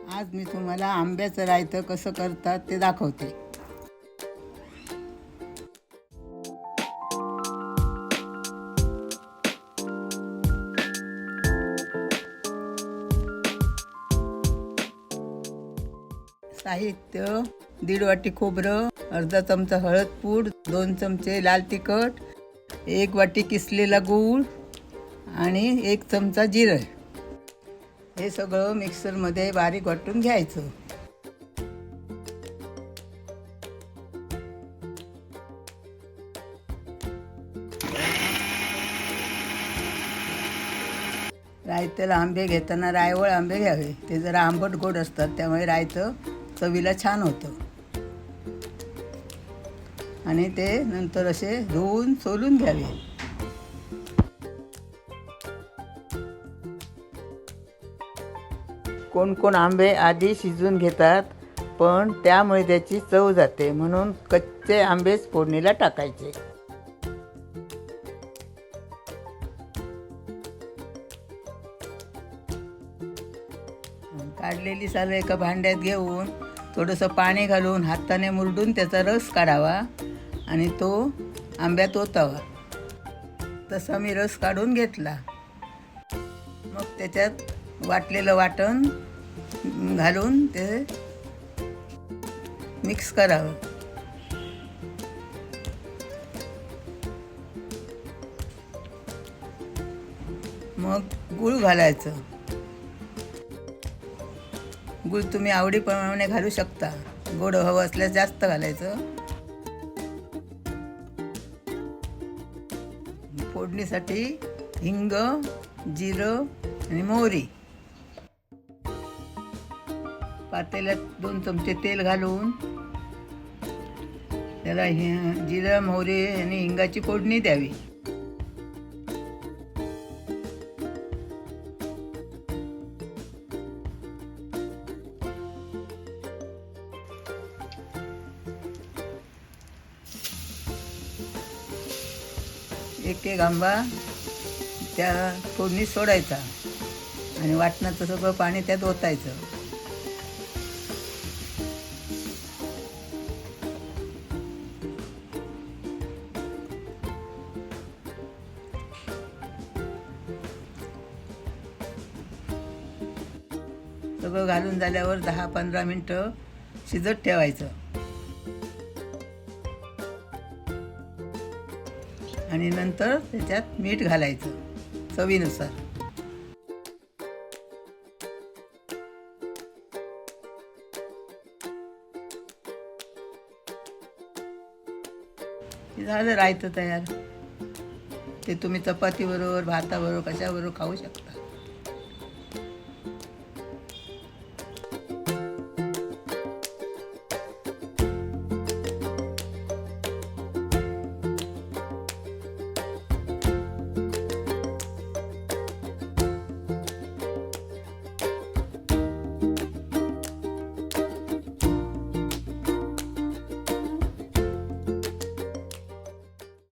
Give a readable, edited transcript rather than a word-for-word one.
आज मी तुम्हाला आंब्याचं रायतं कसं करतात ते दाखवते. साहित्य: 1.5 वाटी खोबरं, अर्धा चमचा हळद पूड, 2 चमचे लाल तिखट, 1 वाटी किसलेला गूळ आणि 1 चमचा जिरं. हे सगळं मिक्सरमध्ये बारीक वाटून घ्यायचं. रायत्याला आंबे घेताना रायवळ आंबे घ्यावे. ते जरा आंबट गोड असतात, त्यामुळे रायतं चवीला छान होतं. आणि ते नंतर असे धुवून सोलून घ्यावे. कोण कोण आंबे आधी शिजवून घेतात, पण त्यामुळे त्याची चव जाते, म्हणून कच्चे आंबेच फोडणीला टाकायचे. काढलेली सालं एका भांड्यात घेऊन थोडंसं पाणी घालून हाताने मुरडून त्याचा रस काढावा आणि तो आंब्यात ओतावा. तसा मी रस काढून घेतला. मग त्याच्यात वाटलेलं वाटण घालून ते मिक्स करावं. मग गूळ घालायचं. गूळ तुम्ही आवडीप्रमाणे घालू शकता. गोड हवं असल्यास जास्त घालायचं. फोडणीसाठी हिंग, जिरं आणि मोहरी. पातेल्यात 2 चमचे तेल घालून त्याला जिरं, मोहरी आणि हिंगाची फोडणी द्यावी. एक आंबा त्या फोडणीत सोडायचा आणि वाटणाचं सगळं पाणी त्यात ओतायचं. सगळं घालून झाल्यावर 10-15 मिनटं शिजत ठेवायचं. आणि नंतर त्याच्यात मीठ घालायचं चवीनुसार. झालं रायतं तयार. ते तुम्ही चपातीबरोबर, भाताबरोबर, कशाबरोबर खाऊ शकता.